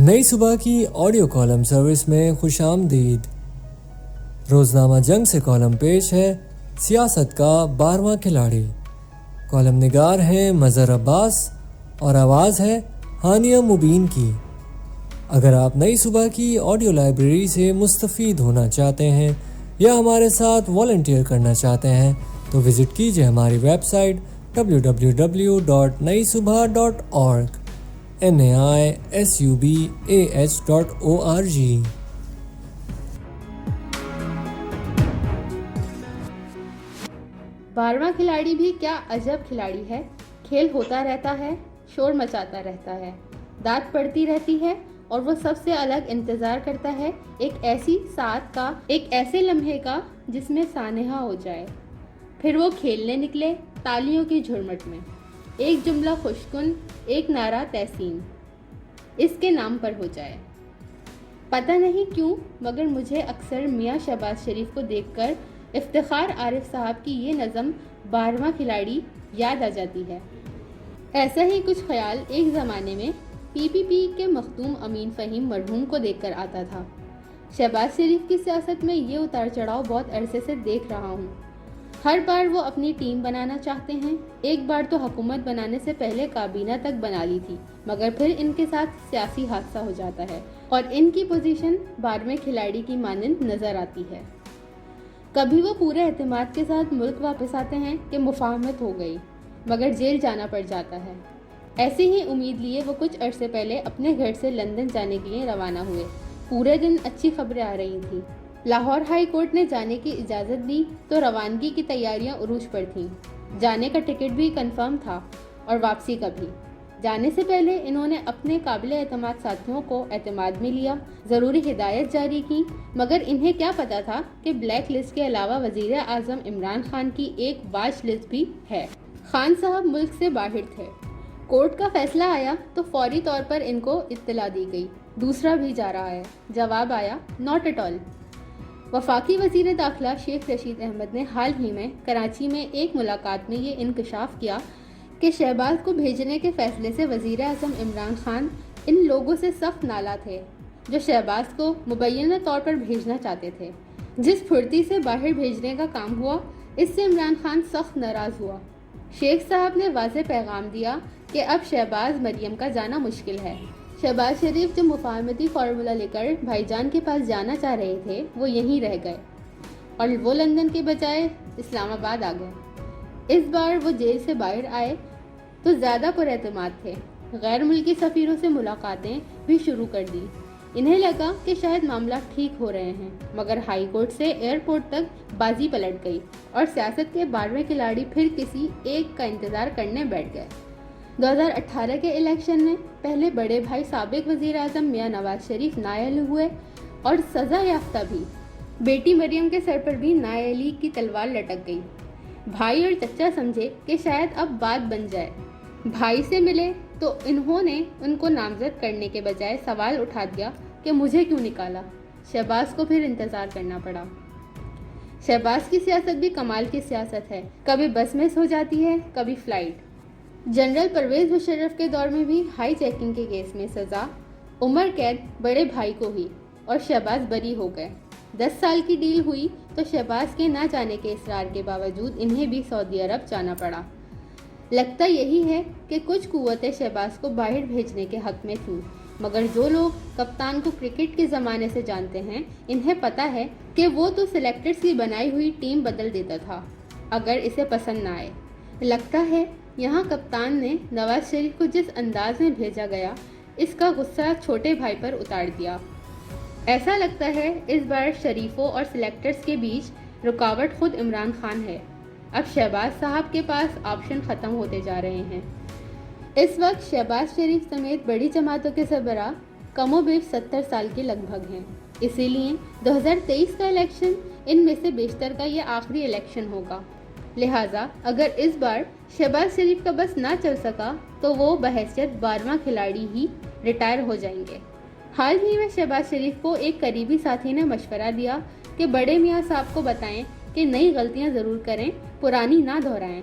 نئی صبح کی آڈیو کالم سروس میں خوش آمدید۔ روزنامہ جنگ سے کالم پیش ہے سیاست کا 12واں کھلاڑی۔ کالم نگار ہیں مظہر عباس اور آواز ہے ہانیہ مبین کی۔ اگر آپ نئی صبح کی آڈیو لائبریری سے مستفید ہونا چاہتے ہیں یا ہمارے ساتھ والنٹیئر کرنا چاہتے ہیں تو وزٹ کیجیے ہماری ویب سائٹ www.naisubha.org naisubah.org۔ بارہواں کھلاڑی بھی کیا عجب کھلاڑی ہے۔ کھیل ہوتا رہتا ہے، شور مچاتا رہتا ہے، داد پڑتی رہتی ہے اور وہ سب سے الگ انتظار کرتا ہے ایک ایسی ساعت کا، ایک ایسے لمحے کا جس میں سانحہ ہو جائے۔ پھر وہ کھیلنے نکلے تالیوں کی جھرمٹ میں، ایک جملہ خوشکن، ایک نعرہ تحسین اس کے نام پر ہو جائے۔ پتہ نہیں کیوں مگر مجھے اکثر میاں شہباز شریف کو دیکھ کر افتخار عارف صاحب کی یہ نظم 12واں کھلاڑی یاد آ جاتی ہے۔ ایسا ہی کچھ خیال ایک زمانے میں PPP کے مخدوم امین فہیم مرحوم کو دیکھ کر آتا تھا۔ شہباز شریف کی سیاست میں یہ اتار چڑھاؤ بہت عرصے سے دیکھ رہا ہوں۔ ہر بار وہ اپنی ٹیم بنانا چاہتے ہیں، ایک بار تو حکومت بنانے سے پہلے کابینہ تک بنا لی تھی، مگر پھر ان کے ساتھ سیاسی حادثہ ہو جاتا ہے اور ان کی پوزیشن 12ویں کھلاڑی کی مانند نظر آتی ہے۔ کبھی وہ پورے اعتماد کے ساتھ ملک واپس آتے ہیں کہ مفاہمت ہو گئی، مگر جیل جانا پڑ جاتا ہے۔ ایسے ہی امید لیے وہ کچھ عرصے پہلے اپنے گھر سے لندن جانے کے لیے روانہ ہوئے۔ پورے دن اچھی خبریں آ رہی تھیں۔ لاہور ہائی کورٹ نے جانے کی اجازت دی تو روانگی کی تیاریاں عروج پر تھیں۔ جانے کا ٹکٹ بھی کنفرم تھا اور واپسی کا بھی۔ جانے سے پہلے انہوں نے اپنے قابل اعتماد ساتھیوں کو اعتماد میں لیا، ضروری ہدایت جاری کی، مگر انہیں کیا پتا تھا کہ بلیک لسٹ کے علاوہ وزیر اعظم عمران خان کی ایک واچ لسٹ بھی ہے۔ خان صاحب ملک سے باہر تھے۔ کورٹ کا فیصلہ آیا تو فوری طور پر ان کو اطلاع دی گئی، دوسرا بھی جا رہا ہے۔ جواب آیا ناٹ ایٹ آل۔ وفاقی وزیر داخلہ شیخ رشید احمد نے حال ہی میں کراچی میں ایک ملاقات میں یہ انکشاف کیا کہ شہباز کو بھیجنے کے فیصلے سے وزیر اعظم عمران خان ان لوگوں سے سخت نالاں تھے جو شہباز کو مبینہ طور پر بھیجنا چاہتے تھے۔ جس پھرتی سے باہر بھیجنے کا کام ہوا، اس سے عمران خان سخت ناراض ہوا۔ شیخ صاحب نے واضح پیغام دیا کہ اب شہباز مریم کا جانا مشکل ہے۔ شہباز شریف جو مفاہمتی فارمولہ لے کر بھائی جان کے پاس جانا چاہ رہے تھے وہ یہیں رہ گئے اور وہ لندن کے بجائے اسلام آباد آ گئے۔ اس بار وہ جیل سے باہر آئے تو زیادہ پر اعتماد تھے۔ غیر ملکی سفیروں سے ملاقاتیں بھی شروع کر دی۔ انہیں لگا کہ شاید معاملات ٹھیک ہو رہے ہیں، مگر ہائی کورٹ سے ایئرپورٹ تک بازی پلٹ گئی اور سیاست کے 12ویں کھلاڑی پھر کسی ایک کا انتظار کرنے بیٹھ گئے۔ 2018 کے الیکشن میں پہلے بڑے بھائی سابق وزیر اعظم میاں نواز شریف نااہل ہوئے اور سزا یافتہ بھی۔ بیٹی مریم کے سر پر بھی نااہلی کی تلوار لٹک گئی۔ بھائی اور چچا سمجھے کہ شاید اب بات بن جائے۔ بھائی سے ملے تو انہوں نے ان کو نامزد کرنے کے بجائے سوال اٹھا دیا کہ مجھے کیوں نکالا۔ شہباز کو پھر انتظار کرنا پڑا۔ شہباز کی سیاست بھی کمال کی سیاست ہے، کبھی بس مس ہو جاتی ہے، کبھی فلائٹ۔ جنرل پرویز مشرف کے دور میں بھی ہائی چیکنگ کے کیس میں سزا عمر قید بڑے بھائی کو ہوئی اور شہباز بری ہو گئے۔ 10 سال کی ڈیل ہوئی تو شہباز کے نہ جانے کے اصرار کے باوجود انہیں بھی سعودی عرب جانا پڑا۔ لگتا یہی ہے کہ کچھ قوتیں شہباز کو باہر بھیجنے کے حق میں تھیں، مگر جو لوگ کپتان کو کرکٹ کے زمانے سے جانتے ہیں انہیں پتہ ہے کہ وہ تو سلیکٹرز کی بنائی ہوئی ٹیم بدل دیتا تھا اگر اسے پسند نہ آئے۔ لگتا ہے یہاں کپتان نے نواز شریف کو جس انداز میں بھیجا گیا اس کا غصہ چھوٹے بھائی پر اتار دیا۔ ایسا لگتا ہے اس بار شریفوں اور سلیکٹرز کے بیچ رکاوٹ خود عمران خان ہے۔ اب شہباز صاحب کے پاس آپشن ختم ہوتے جا رہے ہیں۔ اس وقت شہباز شریف سمیت بڑی جماعتوں کے سربراہ کم و بیش 70 سال کے لگ بھگ ہیں، اسی لیے 2023 کا الیکشن ان میں سے بیشتر کا یہ آخری الیکشن ہوگا۔ لہٰذا اگر اس بار شہباز شریف کا بس نہ چل سکا تو وہ بحیثیت 12واں کھلاڑی ہی ریٹائر ہو جائیں گے۔ حال ہی میں شہباز شریف کو ایک قریبی ساتھی نے مشورہ دیا کہ بڑے میاں صاحب کو بتائیں کہ نئی غلطیاں ضرور کریں، پرانی نہ دہرائیں۔